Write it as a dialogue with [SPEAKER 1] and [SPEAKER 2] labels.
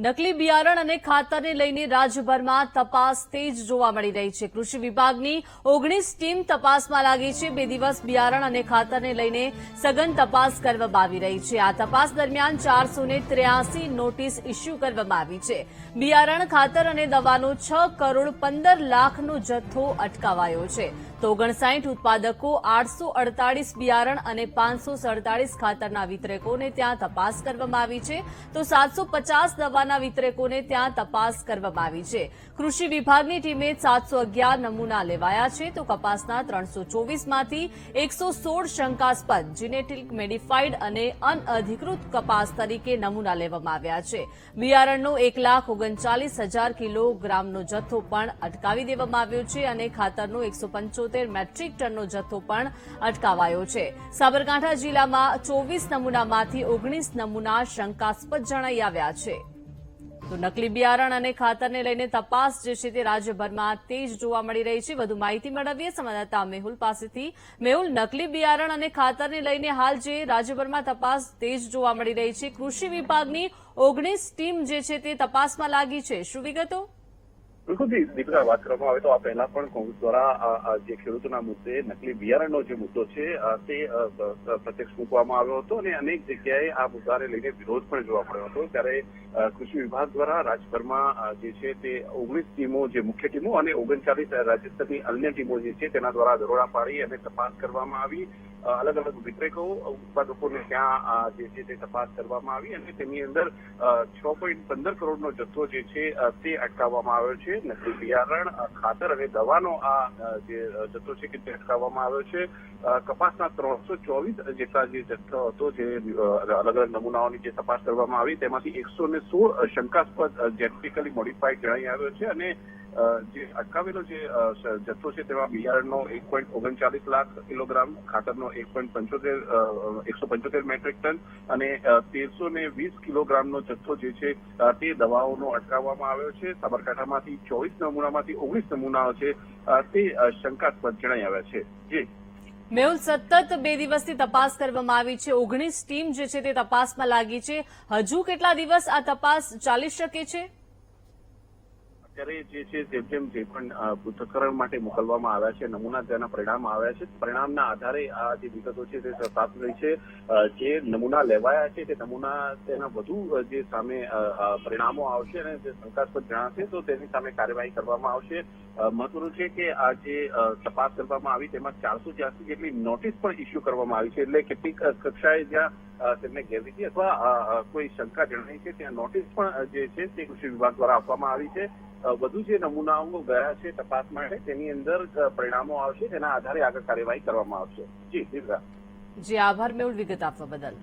[SPEAKER 1] નકલી બિયારણ અને ખાતરને લઈને રાજ્યભરમાં તપાસ તેજ જોવા મળી રહી છે. કૃષિ વિભાગની 19 ટીમ તપાસમાં લાગી છે. 2 દિવસ બિયારણ અને ખાતરને લઈને સઘન તપાસ કરવામાં આવી રહી છે. આ તપાસ દરમિયાન 483 નોટિસ ઇસ્યુ કરવામાં આવી છે. બિયારણ, ખાતર અને દવાનો 6 કરોડ 15 લાખનો જથ્થો અટકાવાયો છે. તો 59 ઉત્પાદકો, 848 બિયારણ અને 547 ખાતરના વિતરકોને ત્યાં તપાસ કરવામાં આવી છે. તો 750 દવાના વિતરકોને ત્યાં તપાસ કરવામાં આવી છે. કૃષિ વિભાગની ટીમે 711 નમૂના લેવાયા છે. તો કપાસના 324માંથી 116 શંકાસ્પદ, જીનેટિક મોડિફાઈડ અને અનઅધિકૃત કપાસ તરીકે નમૂના લેવામાં આવ્યા છે. બિયારણનો 1,39,000 કિલોગ્રામનો જથ્થો પણ અટકાવી દેવામાં આવ્યો છે અને ખાતરનો 175 મેટ્રિક ટનનો જથ્થો પણ અટકાવાયો છે. સાબરકાંઠા જિલ્લામાં 24 નમૂનામાંથી 19 નમૂના શંકાસ્પદ જણાઈ આવ્યા છે. તો નકલી બિયારણ અને ખાતરને લઈને તપાસ જે છે તે રાજ્યભરમાં તેજ જોવા મળી રહી છે. વધુ માહિતી મેળવીએ સંવાદદાતા મેહુલ પાસેથી. મેહુલ, નકલી બિયારણ અને ખાતરને લઈને હાલ જે રાજ્યભરમાં તપાસ તેજ જોવા મળી રહી છે, કૃષિ વિભાગની 19 ટીમ જે છે તે તપાસમાં લાગી છે, શું વિગતો?
[SPEAKER 2] બિલકુલ દીપિકા, વાત કરવામાં આવે તો આ પહેલા પણ કોંગ્રેસ દ્વારા જે ખેડૂતોના મુદ્દે નકલી બિયારણનો જે મુદ્દો છે તે પ્રત્યક્ષ મૂકવામાં આવ્યો હતો અને અનેક જગ્યાએ આ મુદ્દાને લઈને વિરોધ પણ જોવા મળ્યો હતો. ત્યારે કૃષિ વિભાગ દ્વારા રાજ્યભરમાં જે છે તે 19 ટીમો, જે મુખ્ય ટીમો અને 39 રાજ્ય સ્તરની અન્ય ટીમો જે છે તેના દ્વારા દરોડા પાડી અને તપાસ કરવામાં આવી. અલગ અલગ વિતરકો, ઉત્પાદકોને ત્યાં જે છે તે તપાસ કરવામાં આવી અને તેની અંદર 6.15 કરોડનો જથ્થો જે છે તે અટકાવવામાં આવ્યો છે. નકલી બિયારણ, ખાતર અને દવાનો આ જે જથ્થો છે તે અટકાવવામાં આવ્યો છે. કપાસના 324 જેટલા જે જથ્થો હતો, જે અલગ અલગ નમૂનાઓની જે તપાસ કરવામાં આવી તેમાંથી 116 શંકાસ્પદ જેનેટિકલી મોડિફાઈડ જણાઈ આવ્યો છે અને જે અટકાવેલો જે જથ્થો છે તેમાં બિયારણનો 1.39 લાખ કિલોગ્રામ, ખાતરનો 175 મેટ્રિક ટન અને 1320 કિલોગ્રામનો જથ્થો જે છે તે દવાઓનો અટકાવવામાં આવ્યો છે. સાબરકાંઠામાંથી 24 નમૂનામાંથી 19 નમૂનાઓ છે તે શંકાસ્પદ જણાઈ આવ્યા છે. જી
[SPEAKER 1] મેહુલ, સતત 2 દિવસથી તપાસ કરવામાં આવી છે. 19 ટીમ જે છે તે તપાસમાં લાગી છે. હજુ કેટલા દિવસ આ તપાસ ચાલી શકે છે?
[SPEAKER 2] અત્યારે જે છે જેમ જે પણ પૃથ્થકરણ માટે મોકલવામાં આવ્યા છે, નમૂના તેના પરિણામ આવ્યા છે, પરિણામના આધારે આ જે વિગતો છે તે સાફ થઈ છે. જે નમૂના લેવાયા છે તે નમૂના તેના વધુ જે સામે પરિણામો આવશે અને જે શંકાસ્પદ જણાશે તો તેની સામે કાર્યવાહી કરવામાં આવશે. મહત્વનું છે કે આ જે તપાસ કરવામાં આવી તેમાં 483 જેટલી નોટિસ પણ ઇસ્યુ કરવામાં આવી છે. એટલે કેટલીક કક્ષાએ જ્યાં તેમને ગેરરીતિ અથવા કોઈ શંકા જણાઈ છે ત્યાં નોટિસ પણ જે છે તે કૃષિ વિભાગ દ્વારા આપવામાં આવી છે. વધુ જે નમૂનાઓ ગયા છે તપાસ માટે તેની અંદર પરિણામો આવશે, તેના આધારે આગળ કાર્યવાહી કરવામાં આવશે. જી દીર્ઘા.
[SPEAKER 1] જી, આભાર મેહુલ વિગત આપવા બદલ.